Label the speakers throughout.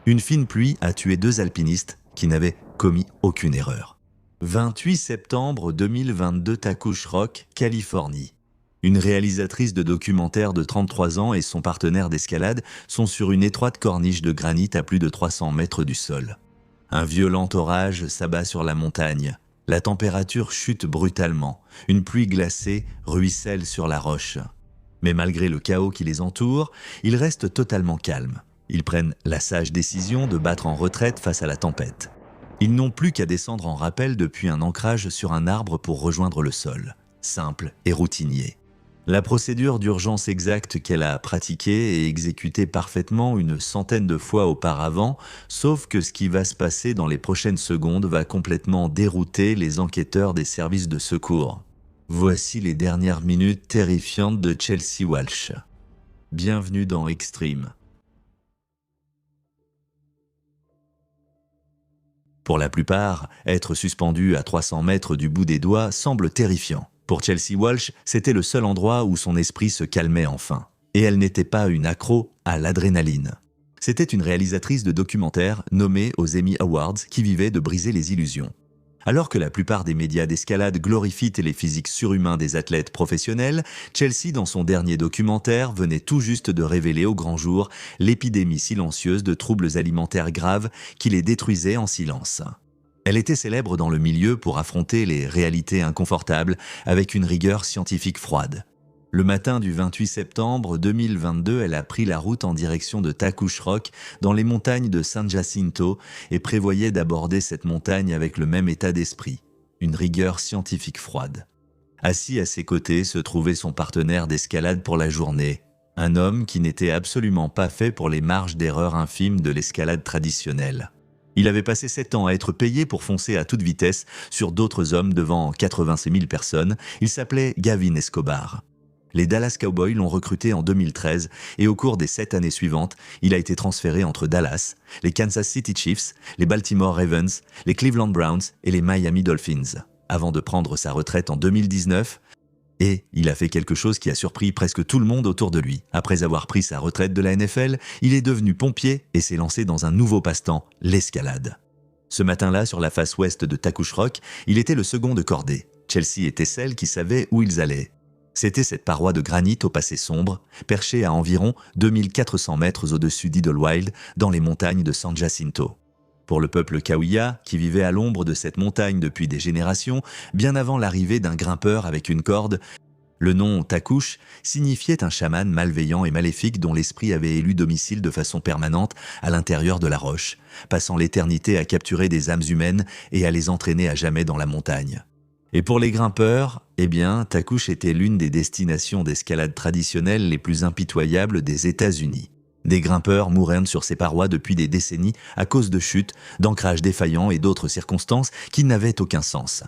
Speaker 1: Une fine pluie a tué 2 alpinistes qui n'avaient commis aucune erreur. 28 septembre 2022, Takush Rock, Californie. Une réalisatrice de documentaire de 33 ans et son partenaire d'escalade sont sur une étroite corniche de granit à plus de 300 mètres du sol. Un violent orage s'abat sur la montagne. La température chute brutalement. Une pluie glacée ruisselle sur la roche. Mais malgré le chaos qui les entoure, ils restent totalement calmes. Ils prennent la sage décision de battre en retraite face à la tempête. Ils n'ont plus qu'à descendre en rappel depuis un ancrage sur un arbre pour rejoindre le sol. Simple et routinier. La procédure d'urgence exacte qu'elle a pratiquée et exécutée parfaitement une centaine de fois auparavant, sauf que ce qui va se passer dans les prochaines secondes va complètement dérouter les enquêteurs des services de secours. Voici les dernières minutes terrifiantes de Chelsea Walsh. Bienvenue dans Extreme. Pour la plupart, être suspendu à 300 mètres du bout des doigts semble terrifiant. Pour Chelsea Walsh, c'était le seul endroit où son esprit se calmait enfin. Et elle n'était pas une accro à l'adrénaline. C'était une réalisatrice de documentaires nommée aux Emmy Awards qui vivait de briser les illusions. Alors que la plupart des médias d'escalade glorifient les physiques surhumains des athlètes professionnels, Chelsea, dans son dernier documentaire, venait tout juste de révéler au grand jour l'épidémie silencieuse de troubles alimentaires graves qui les détruisaient en silence. Elle était célèbre dans le milieu pour affronter les réalités inconfortables avec une rigueur scientifique froide. Le matin du 28 septembre 2022, elle a pris la route en direction de Takush Rock dans les montagnes de San Jacinto et prévoyait d'aborder cette montagne avec le même état d'esprit, une rigueur scientifique froide. Assis à ses côtés se trouvait son partenaire d'escalade pour la journée, un homme qui n'était absolument pas fait pour les marges d'erreur infimes de l'escalade traditionnelle. Il avait passé 7 ans à être payé pour foncer à toute vitesse sur d'autres hommes devant 86 000 personnes. Il s'appelait Gavin Escobar. Les Dallas Cowboys l'ont recruté en 2013 et au cours des 7 années suivantes, il a été transféré entre Dallas, les Kansas City Chiefs, les Baltimore Ravens, les Cleveland Browns et les Miami Dolphins, avant de prendre sa retraite en 2019. Et il a fait quelque chose qui a surpris presque tout le monde autour de lui. Après avoir pris sa retraite de la NFL, il est devenu pompier et s'est lancé dans un nouveau passe-temps, l'escalade. Ce matin-là, sur la face ouest de Takush Rock, il était le second de cordée. Chelsea était celle qui savait où ils allaient. C'était cette paroi de granit au passé sombre, perchée à environ 2400 mètres au-dessus d'Idlewild, dans les montagnes de San Jacinto. Pour le peuple Cahuilla, qui vivait à l'ombre de cette montagne depuis des générations, bien avant l'arrivée d'un grimpeur avec une corde, le nom Takush signifiait un chaman malveillant et maléfique dont l'esprit avait élu domicile de façon permanente à l'intérieur de la roche, passant l'éternité à capturer des âmes humaines et à les entraîner à jamais dans la montagne. Et pour les grimpeurs, Takush était l'une des destinations d'escalade traditionnelles les plus impitoyables des États-Unis. Des grimpeurs mouraient sur ces parois depuis des décennies à cause de chutes, d'ancrages défaillants et d'autres circonstances qui n'avaient aucun sens.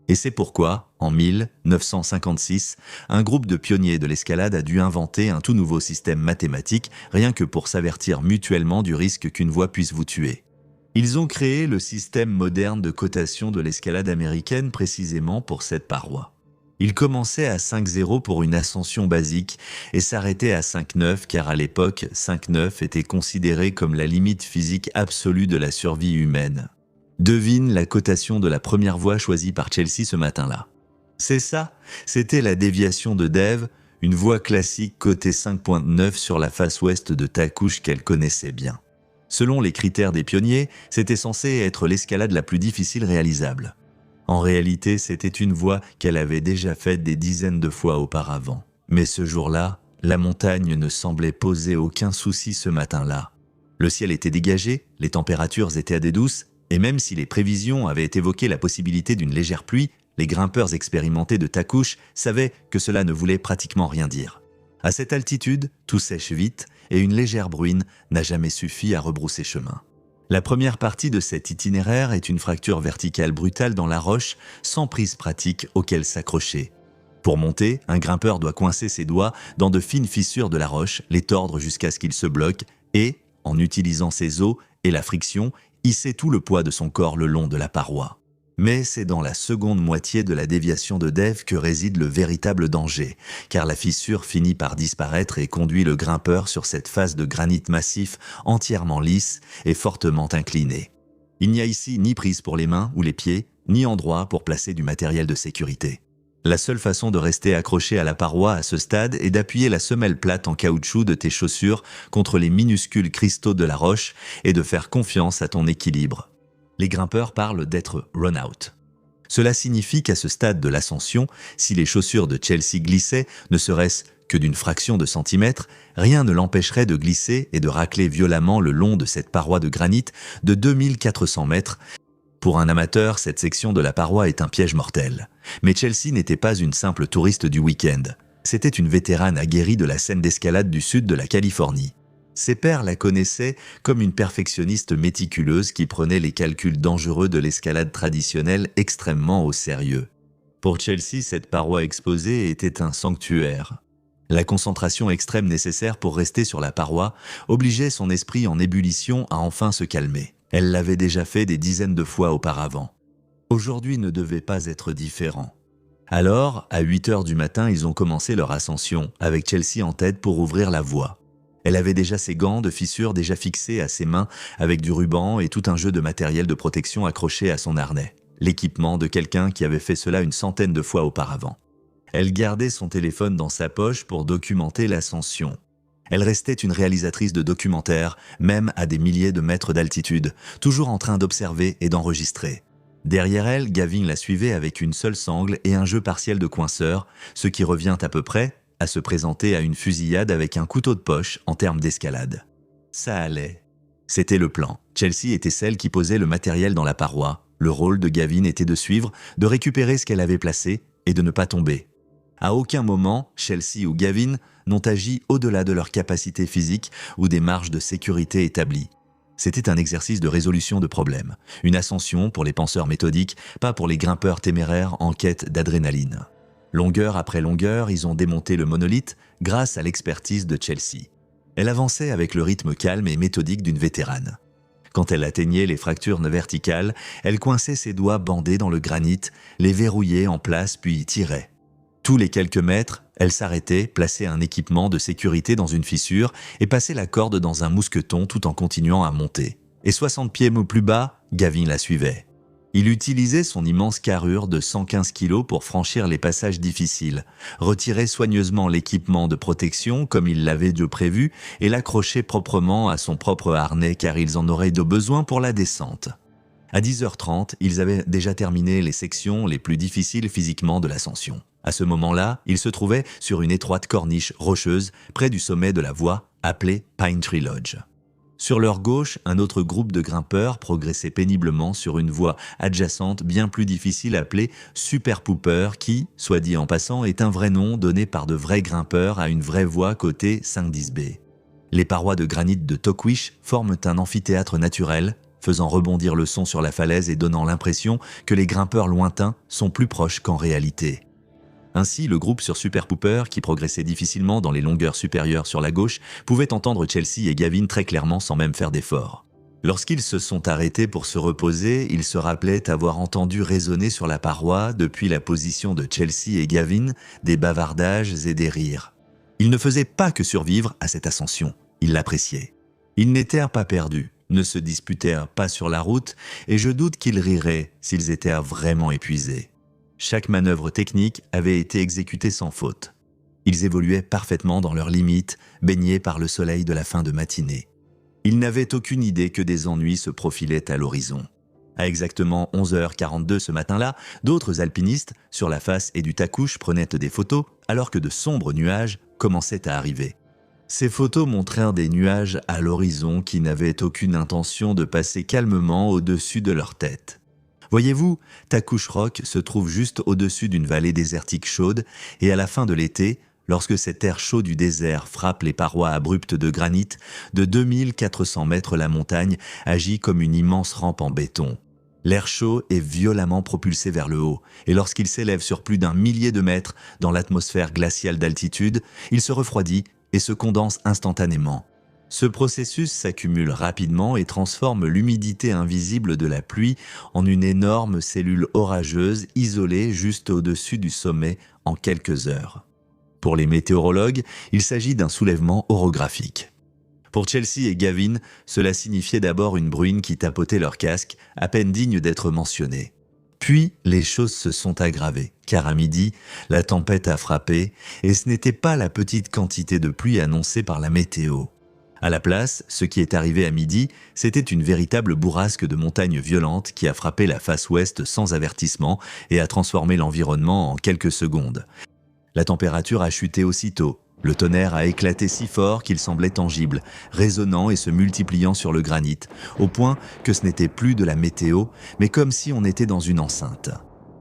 Speaker 1: Et c'est pourquoi, en 1956, un groupe de pionniers de l'escalade a dû inventer un tout nouveau système mathématique rien que pour s'avertir mutuellement du risque qu'une voie puisse vous tuer. Ils ont créé le système moderne de cotation de l'escalade américaine précisément pour cette paroi. Il commençait à 5,0 pour une ascension basique et s'arrêtait à 5,9 car à l'époque, 5,9 était considéré comme la limite physique absolue de la survie humaine. Devine la cotation de la première voie choisie par Chelsea ce matin-là. C'est ça, c'était la déviation de Dev, une voie classique cotée 5,9 sur la face ouest de Takush qu'elle connaissait bien. Selon les critères des pionniers, c'était censé être l'escalade la plus difficile réalisable. En réalité, c'était une voie qu'elle avait déjà faite des dizaines de fois auparavant. Mais ce jour-là, la montagne ne semblait poser aucun souci ce matin-là. Le ciel était dégagé, les températures étaient à des douces, et même si les prévisions avaient évoqué la possibilité d'une légère pluie, les grimpeurs expérimentés de Takush savaient que cela ne voulait pratiquement rien dire. À cette altitude, tout sèche vite, et une légère bruine n'a jamais suffi à rebrousser chemin. La première partie de cet itinéraire est une fracture verticale brutale dans la roche, sans prise pratique auquel s'accrocher. Pour monter, un grimpeur doit coincer ses doigts dans de fines fissures de la roche, les tordre jusqu'à ce qu'ils se bloquent et, en utilisant ses os et la friction, hisser tout le poids de son corps le long de la paroi. Mais c'est dans la seconde moitié de la déviation de Dave que réside le véritable danger, car la fissure finit par disparaître et conduit le grimpeur sur cette face de granit massif entièrement lisse et fortement inclinée. Il n'y a ici ni prise pour les mains ou les pieds, ni endroit pour placer du matériel de sécurité. La seule façon de rester accroché à la paroi à ce stade est d'appuyer la semelle plate en caoutchouc de tes chaussures contre les minuscules cristaux de la roche et de faire confiance à ton équilibre. Les grimpeurs parlent d'être run out. Cela signifie qu'à ce stade de l'ascension, si les chaussures de Chelsea glissaient, ne serait-ce que d'une fraction de centimètre, rien ne l'empêcherait de glisser et de racler violemment le long de cette paroi de granit de 2400 mètres. Pour un amateur, cette section de la paroi est un piège mortel. Mais Chelsea n'était pas une simple touriste du week-end. C'était une vétérane aguerrie de la scène d'escalade du sud de la Californie. Ses pairs la connaissaient comme une perfectionniste méticuleuse qui prenait les calculs dangereux de l'escalade traditionnelle extrêmement au sérieux. Pour Chelsea, cette paroi exposée était un sanctuaire. La concentration extrême nécessaire pour rester sur la paroi obligeait son esprit en ébullition à enfin se calmer. Elle l'avait déjà fait des dizaines de fois auparavant. Aujourd'hui ne devait pas être différent. Alors, à 8 heures du matin, ils ont commencé leur ascension, avec Chelsea en tête pour ouvrir la voie. Elle avait déjà ses gants de fissure déjà fixés à ses mains avec du ruban et tout un jeu de matériel de protection accroché à son harnais. L'équipement de quelqu'un qui avait fait cela une centaine de fois auparavant. Elle gardait son téléphone dans sa poche pour documenter l'ascension. Elle restait une réalisatrice de documentaires, même à des milliers de mètres d'altitude, toujours en train d'observer et d'enregistrer. Derrière elle, Gavin la suivait avec une seule sangle et un jeu partiel de coinceur, ce qui revient à peu près à se présenter à une fusillade avec un couteau de poche en termes d'escalade. Ça allait. C'était le plan. Chelsea était celle qui posait le matériel dans la paroi. Le rôle de Gavin était de suivre, de récupérer ce qu'elle avait placé et de ne pas tomber. À aucun moment, Chelsea ou Gavin n'ont agi au-delà de leur capacité physique ou des marges de sécurité établies. C'était un exercice de résolution de problèmes, une ascension pour les penseurs méthodiques, pas pour les grimpeurs téméraires en quête d'adrénaline. Longueur après longueur, ils ont démonté le monolithe grâce à l'expertise de Chelsea. Elle avançait avec le rythme calme et méthodique d'une vétérane. Quand elle atteignait les fractures verticales, elle coinçait ses doigts bandés dans le granit, les verrouillait en place puis tirait. Tous les quelques mètres, elle s'arrêtait, plaçait un équipement de sécurité dans une fissure et passait la corde dans un mousqueton tout en continuant à monter. Et 60 pieds plus bas, Gavin la suivait. Il utilisait son immense carrure de 115 kg pour franchir les passages difficiles, retirer soigneusement l'équipement de protection comme il l'avait de prévu et l'accrocher proprement à son propre harnais car ils en auraient de besoin pour la descente. À 10h30, ils avaient déjà terminé les sections les plus difficiles physiquement de l'ascension. À ce moment-là, ils se trouvaient sur une étroite corniche rocheuse près du sommet de la voie appelée Pine Tree Lodge. Sur leur gauche, un autre groupe de grimpeurs progressait péniblement sur une voie adjacente bien plus difficile appelée Super Pooper qui, soit dit en passant, est un vrai nom donné par de vrais grimpeurs à une vraie voie côté 510B. Les parois de granit de Toquish forment un amphithéâtre naturel, faisant rebondir le son sur la falaise et donnant l'impression que les grimpeurs lointains sont plus proches qu'en réalité. Ainsi, le groupe sur Super Pooper, qui progressait difficilement dans les longueurs supérieures sur la gauche, pouvait entendre Chelsea et Gavin très clairement sans même faire d'effort. Lorsqu'ils se sont arrêtés pour se reposer, ils se rappelaient avoir entendu résonner sur la paroi, depuis la position de Chelsea et Gavin, des bavardages et des rires. Ils ne faisaient pas que survivre à cette ascension, ils l'appréciaient. Ils n'étaient pas perdus, ne se disputèrent pas sur la route, et je doute qu'ils riraient s'ils étaient vraiment épuisés. Chaque manœuvre technique avait été exécutée sans faute. Ils évoluaient parfaitement dans leurs limites, baignés par le soleil de la fin de matinée. Ils n'avaient aucune idée que des ennuis se profilaient à l'horizon. À exactement 11h42 ce matin-là, d'autres alpinistes, sur la face et du Takush, prenaient des photos, alors que de sombres nuages commençaient à arriver. Ces photos montrèrent des nuages à l'horizon qui n'avaient aucune intention de passer calmement au-dessus de leur tête. Voyez-vous, Takush Rock se trouve juste au-dessus d'une vallée désertique chaude et à la fin de l'été, lorsque cet air chaud du désert frappe les parois abruptes de granit, de 2400 mètres la montagne agit comme une immense rampe en béton. L'air chaud est violemment propulsé vers le haut et lorsqu'il s'élève sur plus d'1 millier de mètres dans l'atmosphère glaciale d'altitude, il se refroidit et se condense instantanément. Ce processus s'accumule rapidement et transforme l'humidité invisible de la pluie en une énorme cellule orageuse isolée juste au-dessus du sommet en quelques heures. Pour les météorologues, il s'agit d'un soulèvement orographique. Pour Chelsea et Gavin, cela signifiait d'abord une bruine qui tapotait leur casque, à peine digne d'être mentionnée. Puis, les choses se sont aggravées, car à midi, la tempête a frappé, et ce n'était pas la petite quantité de pluie annoncée par la météo. À la place, ce qui est arrivé à midi, c'était une véritable bourrasque de montagnes violentes qui a frappé la face ouest sans avertissement et a transformé l'environnement en quelques secondes. La température a chuté aussitôt. Le tonnerre a éclaté si fort qu'il semblait tangible, résonnant et se multipliant sur le granit, au point que ce n'était plus de la météo, mais comme si on était dans une enceinte.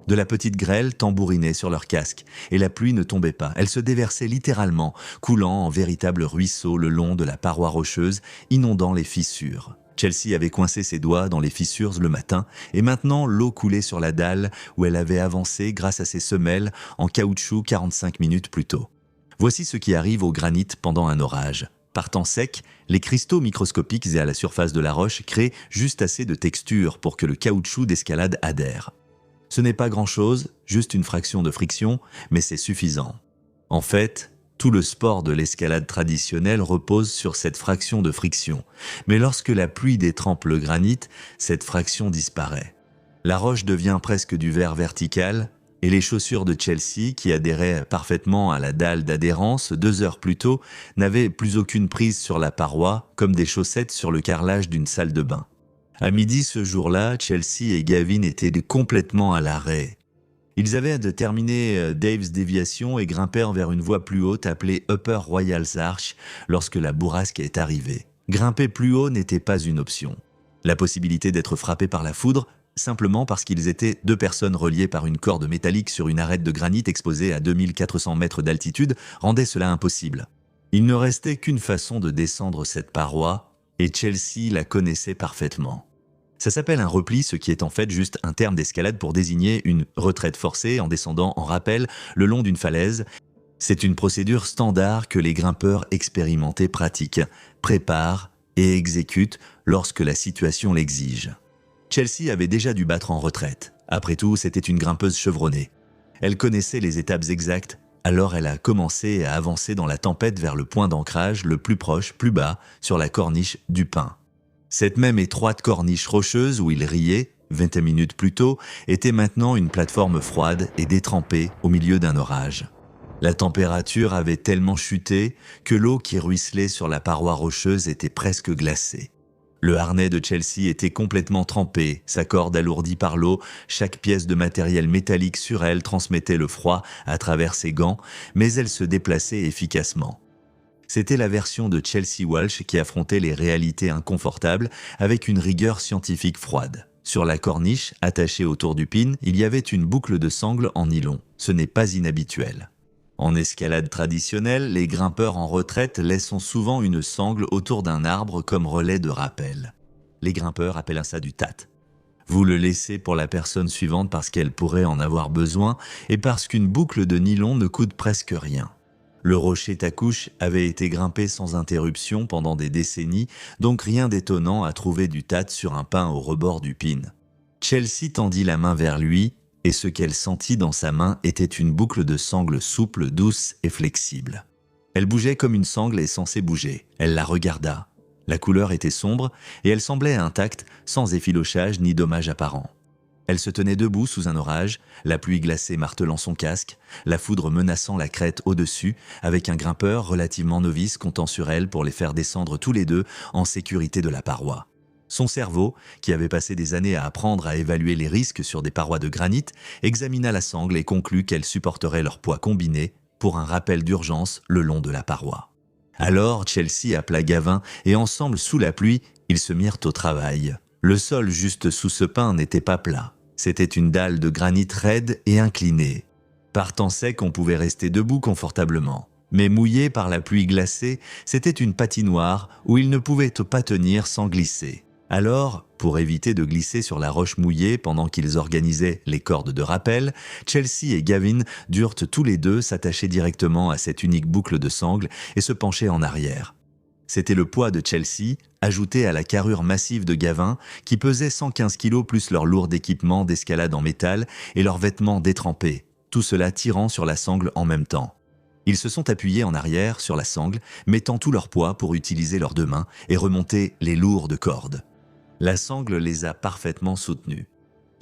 Speaker 1: De la petite grêle tambourinait sur leur casque, et la pluie ne tombait pas, elle se déversait littéralement, coulant en véritable ruisseau le long de la paroi rocheuse, inondant les fissures. Chelsea avait coincé ses doigts dans les fissures le matin, et maintenant l'eau coulait sur la dalle où elle avait avancé grâce à ses semelles en caoutchouc 45 minutes plus tôt. Voici ce qui arrive au granit pendant un orage. Par temps sec, les cristaux microscopiques et à la surface de la roche créent juste assez de texture pour que le caoutchouc d'escalade adhère. Ce n'est pas grand-chose, juste une fraction de friction, mais c'est suffisant. En fait, tout le sport de l'escalade traditionnelle repose sur cette fraction de friction. Mais lorsque la pluie détrempe le granit, cette fraction disparaît. La roche devient presque du verre vertical, et les chaussures de Chelsea, qui adhéraient parfaitement à la dalle d'adhérence 2 heures plus tôt, n'avaient plus aucune prise sur la paroi, comme des chaussettes sur le carrelage d'une salle de bain. À midi ce jour-là, Chelsea et Gavin étaient complètement à l'arrêt. Ils avaient terminé Dave's déviation et grimpèrent vers une voie plus haute appelée Upper Royals Arch lorsque la bourrasque est arrivée. Grimper plus haut n'était pas une option. La possibilité d'être frappé par la foudre, simplement parce qu'ils étaient 2 personnes reliées par une corde métallique sur une arête de granit exposée à 2400 mètres d'altitude, rendait cela impossible. Il ne restait qu'une façon de descendre cette paroi, et Chelsea la connaissait parfaitement. Ça s'appelle un repli, ce qui est en fait juste un terme d'escalade pour désigner une retraite forcée en descendant en rappel le long d'une falaise. C'est une procédure standard que les grimpeurs expérimentés pratiquent, préparent et exécutent lorsque la situation l'exige. Chelsea avait déjà dû battre en retraite. Après tout, c'était une grimpeuse chevronnée. Elle connaissait les étapes exactes, alors elle a commencé à avancer dans la tempête vers le point d'ancrage le plus proche, plus bas, sur la corniche du Pin. Cette même étroite corniche rocheuse où il riait, 20 minutes plus tôt, était maintenant une plateforme froide et détrempée au milieu d'un orage. La température avait tellement chuté que l'eau qui ruisselait sur la paroi rocheuse était presque glacée. Le harnais de Chelsea était complètement trempé, sa corde alourdie par l'eau, chaque pièce de matériel métallique sur elle transmettait le froid à travers ses gants, mais elle se déplaçait efficacement. C'était la version de Chelsea Walsh qui affrontait les réalités inconfortables avec une rigueur scientifique froide. Sur la corniche, attachée autour du pin, il y avait une boucle de sangle en nylon. Ce n'est pas inhabituel. En escalade traditionnelle, les grimpeurs en retraite laissent souvent une sangle autour d'un arbre comme relais de rappel. Les grimpeurs appellent ça du tat. Vous le laissez pour la personne suivante parce qu'elle pourrait en avoir besoin et parce qu'une boucle de nylon ne coûte presque rien. Le rocher Takouche avait été grimpé sans interruption pendant des décennies, donc rien d'étonnant à trouver du tat sur un pin au rebord du pin. Chelsea tendit la main vers lui, et ce qu'elle sentit dans sa main était une boucle de sangle souple, douce et flexible. Elle bougeait comme une sangle est censée bouger. Elle la regarda. La couleur était sombre, et elle semblait intacte, sans effilochage ni dommage apparent. Elle se tenait debout sous un orage, la pluie glacée martelant son casque, la foudre menaçant la crête au-dessus, avec un grimpeur relativement novice comptant sur elle pour les faire descendre tous les deux en sécurité de la paroi. Son cerveau, qui avait passé des années à apprendre à évaluer les risques sur des parois de granit, examina la sangle et conclut qu'elle supporterait leur poids combiné pour un rappel d'urgence le long de la paroi. Alors Chelsea appela Gavin et ensemble, sous la pluie, ils se mirent au travail. Le sol juste sous ce pin n'était pas plat. C'était une dalle de granit raide et inclinée. Par temps sec, on pouvait rester debout confortablement. Mais mouillé par la pluie glacée, c'était une patinoire où ils ne pouvaient pas tenir sans glisser. Alors, pour éviter de glisser sur la roche mouillée pendant qu'ils organisaient les cordes de rappel, Chelsea et Gavin durent tous les deux s'attacher directement à cette unique boucle de sangle et se pencher en arrière. C'était le poids de Chelsea, ajouté à la carrure massive de Gavin, qui pesait 115 kilos plus leur lourd équipement d'escalade en métal et leurs vêtements détrempés, tout cela tirant sur la sangle en même temps. Ils se sont appuyés en arrière sur la sangle, mettant tout leur poids pour utiliser leurs deux mains et remonter les lourdes cordes. La sangle les a parfaitement soutenus.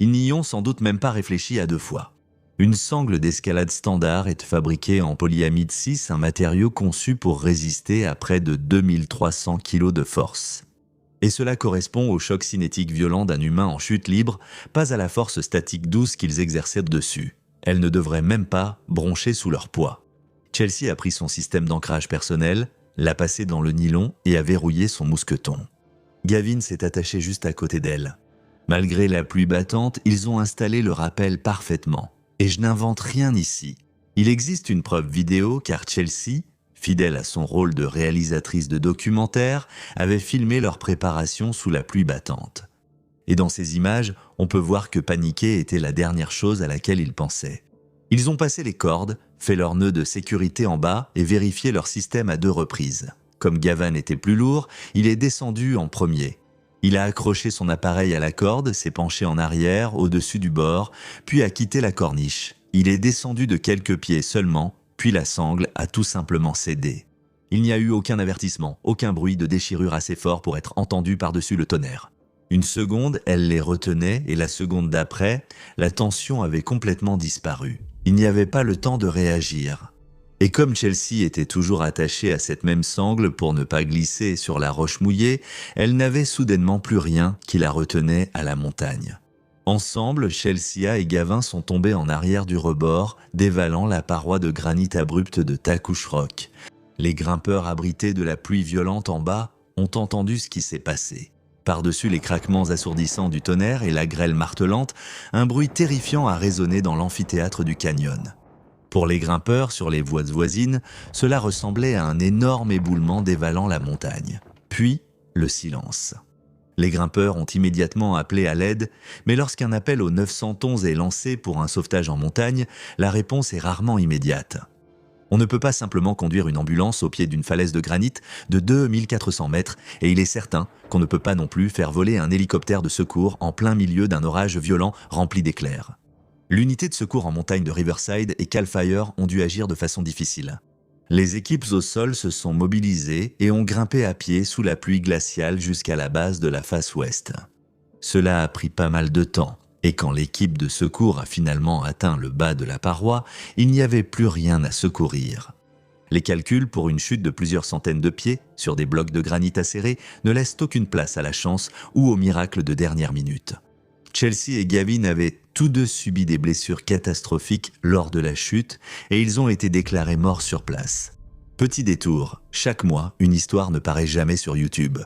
Speaker 1: Ils n'y ont sans doute même pas réfléchi à deux fois. Une sangle d'escalade standard est fabriquée en polyamide 6, un matériau conçu pour résister à près de 2300 kg de force. Et cela correspond au choc cinétique violent d'un humain en chute libre, pas à la force statique douce qu'ils exerçaient dessus. Elle ne devrait même pas broncher sous leur poids. Chelsea a pris son système d'ancrage personnel, l'a passé dans le nylon et a verrouillé son mousqueton. Gavin s'est attaché juste à côté d'elle. Malgré la pluie battante, ils ont installé le rappel parfaitement. Et je n'invente rien ici. Il existe une preuve vidéo car Chelsea, fidèle à son rôle de réalisatrice de documentaire, avait filmé leur préparation sous la pluie battante. Et dans ces images, on peut voir que paniquer était la dernière chose à laquelle ils pensaient. Ils ont passé les cordes, fait leur nœud de sécurité en bas et vérifié leur système à 2 reprises. Comme Gavin était plus lourd, il est descendu en premier. Il a accroché son appareil à la corde, s'est penché en arrière, au-dessus du bord, puis a quitté la corniche. Il est descendu de quelques pieds seulement, puis la sangle a tout simplement cédé. Il n'y a eu aucun avertissement, aucun bruit de déchirure assez fort pour être entendu par-dessus le tonnerre. Une seconde, elle les retenait, et la seconde d'après, la tension avait complètement disparu. Il n'y avait pas le temps de réagir. Et comme Chelsea était toujours attachée à cette même sangle pour ne pas glisser sur la roche mouillée, elle n'avait soudainement plus rien qui la retenait à la montagne. Ensemble, Chelsea et Gavin sont tombés en arrière du rebord, dévalant la paroi de granit abrupte de Takush Rock. Les grimpeurs abrités de la pluie violente en bas ont entendu ce qui s'est passé. Par-dessus les craquements assourdissants du tonnerre et la grêle martelante, un bruit terrifiant a résonné dans l'amphithéâtre du canyon. Pour les grimpeurs sur les voies voisines, cela ressemblait à un énorme éboulement dévalant la montagne. Puis, le silence. Les grimpeurs ont immédiatement appelé à l'aide, mais lorsqu'un appel au 911 est lancé pour un sauvetage en montagne, la réponse est rarement immédiate. On ne peut pas simplement conduire une ambulance au pied d'une falaise de granit de 2400 mètres et il est certain qu'on ne peut pas non plus faire voler un hélicoptère de secours en plein milieu d'un orage violent rempli d'éclairs. L'unité de secours en montagne de Riverside et Cal Fire ont dû agir de façon difficile. Les équipes au sol se sont mobilisées et ont grimpé à pied sous la pluie glaciale jusqu'à la base de la face ouest. Cela a pris pas mal de temps, et quand l'équipe de secours a finalement atteint le bas de la paroi, il n'y avait plus rien à secourir. Les calculs pour une chute de plusieurs centaines de pieds sur des blocs de granit acérés ne laissent aucune place à la chance ou au miracle de dernière minute. Chelsea et Gavin avaient tous deux subi des blessures catastrophiques lors de la chute et ils ont été déclarés morts sur place. Petit détour, chaque mois, une histoire ne paraît jamais sur YouTube.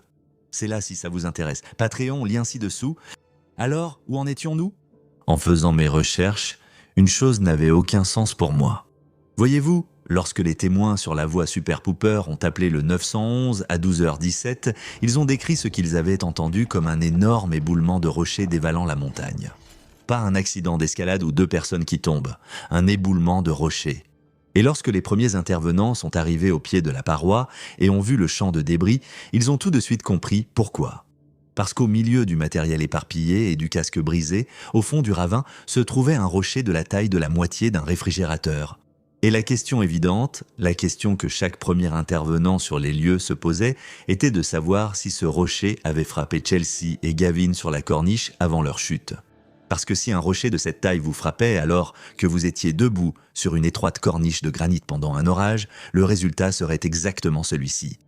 Speaker 1: C'est là si ça vous intéresse. Patreon, lien ci-dessous. Alors, où en étions-nous ? En faisant mes recherches, une chose n'avait aucun sens pour moi. Voyez-vous, lorsque les témoins sur la voie Super Pooper ont appelé le 911 à 12h17, ils ont décrit ce qu'ils avaient entendu comme un énorme éboulement de rochers dévalant la montagne. Pas un accident d'escalade ou 2 personnes qui tombent, un éboulement de rochers. Et lorsque les premiers intervenants sont arrivés au pied de la paroi et ont vu le champ de débris, ils ont tout de suite compris pourquoi. Parce qu'au milieu du matériel éparpillé et du casque brisé, au fond du ravin, se trouvait un rocher de la taille de la moitié d'un réfrigérateur. Et la question évidente, la question que chaque premier intervenant sur les lieux se posait, était de savoir si ce rocher avait frappé Chelsea et Gavin sur la corniche avant leur chute. Parce que si un rocher de cette taille vous frappait alors que vous étiez debout sur une étroite corniche de granit pendant un orage, le résultat serait exactement celui-ci.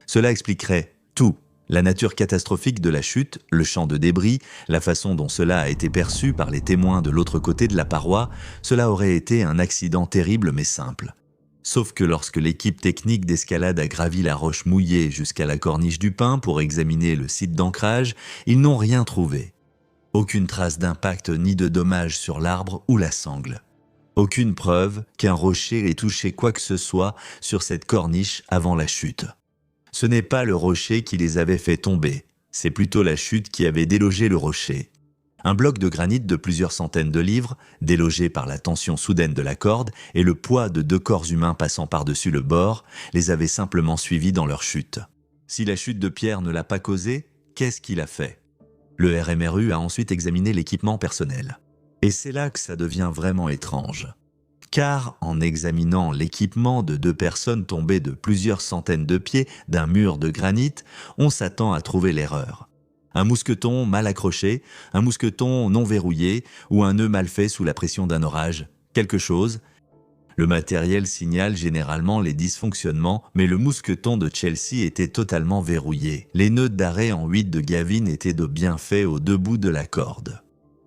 Speaker 1: Cela expliquerait tout. La nature catastrophique de la chute, le champ de débris, la façon dont cela a été perçu par les témoins de l'autre côté de la paroi, cela aurait été un accident terrible mais simple. Sauf que lorsque l'équipe technique d'escalade a gravi la roche mouillée jusqu'à la corniche du Pin pour examiner le site d'ancrage, ils n'ont rien trouvé. Aucune trace d'impact ni de dommage sur l'arbre ou la sangle. Aucune preuve qu'un rocher ait touché quoi que ce soit sur cette corniche avant la chute. Ce n'est pas le rocher qui les avait fait tomber, c'est plutôt la chute qui avait délogé le rocher. Un bloc de granit de plusieurs centaines de livres, délogé par la tension soudaine de la corde et le poids de 2 corps humains passant par-dessus le bord, les avait simplement suivis dans leur chute. Si la chute de Pierre ne l'a pas causée, qu'est-ce qu'il a fait? Le RMRU a ensuite examiné l'équipement personnel. Et c'est là que ça devient vraiment étrange. Car en examinant l'équipement de 2 personnes tombées de plusieurs centaines de pieds d'un mur de granit, on s'attend à trouver l'erreur. Un mousqueton mal accroché, un mousqueton non verrouillé ou un nœud mal fait sous la pression d'un orage, quelque chose. Le matériel signale généralement les dysfonctionnements, mais le mousqueton de Chelsea était totalement verrouillé. Les nœuds d'arrêt en 8 de Gavin étaient de bien faits aux 2 bouts de la corde.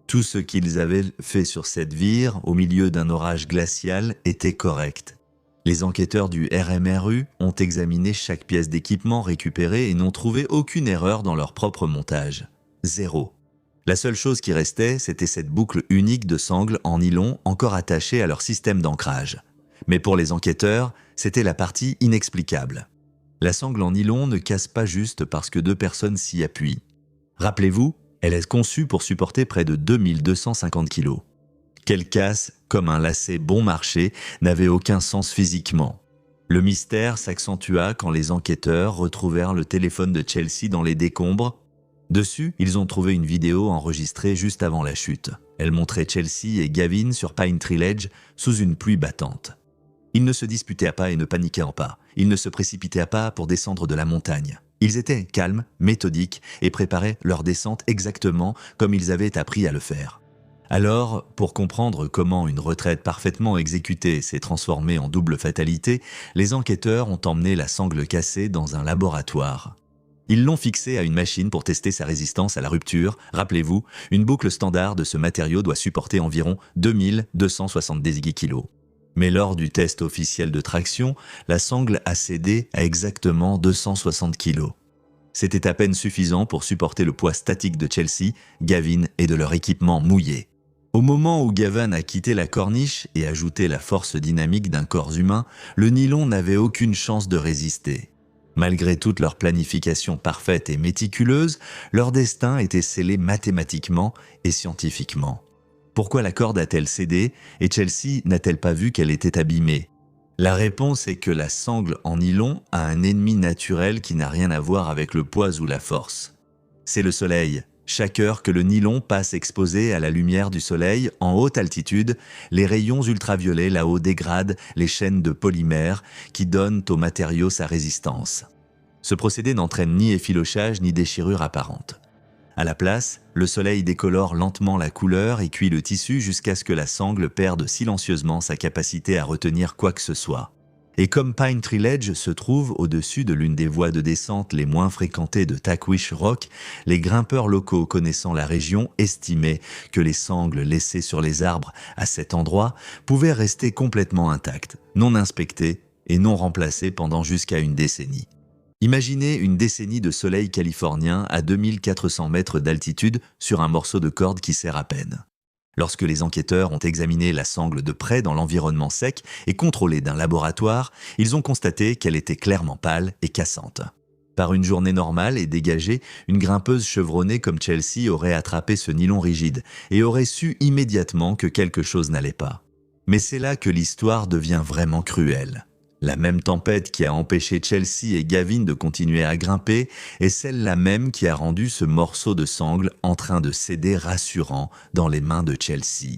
Speaker 1: Tout ce qu'ils avaient fait sur cette vire, au milieu d'un orage glacial, était correct. Les enquêteurs du RMRU ont examiné chaque pièce d'équipement récupérée et n'ont trouvé aucune erreur dans leur propre montage. Zéro. La seule chose qui restait, c'était cette boucle unique de sangles en nylon encore attachée à leur système d'ancrage. Mais pour les enquêteurs, c'était la partie inexplicable. La sangle en nylon ne casse pas juste parce que 2 personnes s'y appuient. Rappelez-vous, elle est conçue pour supporter près de 2250 kg. Qu'elle casse, comme un lacet bon marché, n'avait aucun sens physiquement. Le mystère s'accentua quand les enquêteurs retrouvèrent le téléphone de Chelsea dans les décombres. Dessus, ils ont trouvé une vidéo enregistrée juste avant la chute. Elle montrait Chelsea et Gavin sur Pine Tree Ledge sous une pluie battante. Ils ne se disputaient pas et ne paniquaient pas. Ils ne se précipitaient pas pour descendre de la montagne. Ils étaient calmes, méthodiques et préparaient leur descente exactement comme ils avaient appris à le faire. Alors, pour comprendre comment une retraite parfaitement exécutée s'est transformée en double fatalité, les enquêteurs ont emmené la sangle cassée dans un laboratoire. Ils l'ont fixée à une machine pour tester sa résistance à la rupture. Rappelez-vous, une boucle standard de ce matériau doit supporter environ 2270 kg. Mais lors du test officiel de traction, la sangle a cédé à exactement 260 kg. C'était à peine suffisant pour supporter le poids statique de Chelsea, Gavin et de leur équipement mouillé. Au moment où Gavin a quitté la corniche et ajouté la force dynamique d'un corps humain, le nylon n'avait aucune chance de résister. Malgré toute leur planification parfaite et méticuleuse, leur destin était scellé mathématiquement et scientifiquement. Pourquoi la corde a-t-elle cédé et Chelsea n'a-t-elle pas vu qu'elle était abîmée? La réponse est que la sangle en nylon a un ennemi naturel qui n'a rien à voir avec le poids ou la force. C'est le soleil. Chaque heure que le nylon passe exposé à la lumière du soleil en haute altitude, les rayons ultraviolets là-haut dégradent les chaînes de polymères qui donnent au matériau sa résistance. Ce procédé n'entraîne ni effilochage ni déchirure apparente. À la place, le soleil décolore lentement la couleur et cuit le tissu jusqu'à ce que la sangle perde silencieusement sa capacité à retenir quoi que ce soit. Et comme Pine Tree Ledge se trouve au-dessus de l'une des voies de descente les moins fréquentées de Tackwish Rock, les grimpeurs locaux connaissant la région estimaient que les sangles laissées sur les arbres à cet endroit pouvaient rester complètement intactes, non inspectées et non remplacées pendant jusqu'à une décennie. Imaginez une décennie de soleil californien à 2400 mètres d'altitude sur un morceau de corde qui sert à peine. Lorsque les enquêteurs ont examiné la sangle de près dans l'environnement sec et contrôlé d'un laboratoire, ils ont constaté qu'elle était clairement pâle et cassante. Par une journée normale et dégagée, une grimpeuse chevronnée comme Chelsea aurait attrapé ce nylon rigide et aurait su immédiatement que quelque chose n'allait pas. Mais c'est là que l'histoire devient vraiment cruelle. La même tempête qui a empêché Chelsea et Gavin de continuer à grimper est celle-là même qui a rendu ce morceau de sangle en train de céder rassurant dans les mains de Chelsea.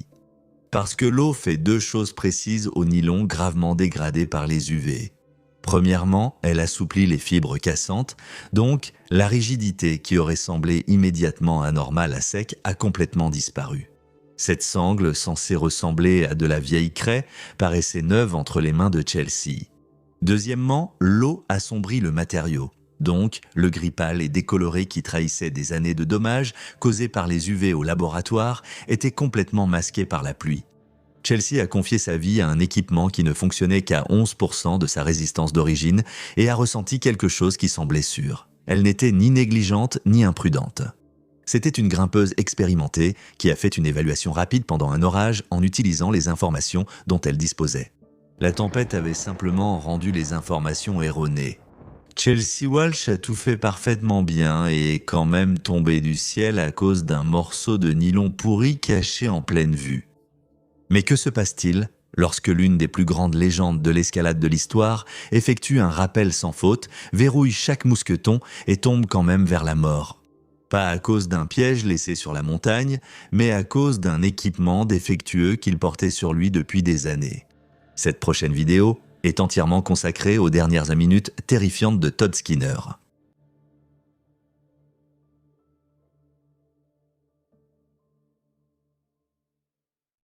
Speaker 1: Parce que l'eau fait 2 choses précises au nylon gravement dégradé par les UV. Premièrement, elle assouplit les fibres cassantes, donc la rigidité qui aurait semblé immédiatement anormale à sec a complètement disparu. Cette sangle, censée ressembler à de la vieille craie, paraissait neuve entre les mains de Chelsea. Deuxièmement, l'eau assombrit le matériau. Donc, le gris pâle et décoloré qui trahissait des années de dommages causés par les UV au laboratoire était complètement masqué par la pluie. Chelsea a confié sa vie à un équipement qui ne fonctionnait qu'à 11% de sa résistance d'origine et a ressenti quelque chose qui semblait sûr. Elle n'était ni négligente ni imprudente. C'était une grimpeuse expérimentée qui a fait une évaluation rapide pendant un orage en utilisant les informations dont elle disposait. La tempête avait simplement rendu les informations erronées. Chelsea Walsh a tout fait parfaitement bien et est quand même tombée du ciel à cause d'un morceau de nylon pourri caché en pleine vue. Mais que se passe-t-il Lorsque l'une des plus grandes légendes de l'escalade de l'histoire effectue un rappel sans faute, verrouille chaque mousqueton et tombe quand même vers la mort. Pas à cause d'un piège laissé sur la montagne, mais à cause d'un équipement défectueux qu'il portait sur lui depuis des années. Cette prochaine vidéo est entièrement consacrée aux dernières minutes terrifiantes de Todd Skinner.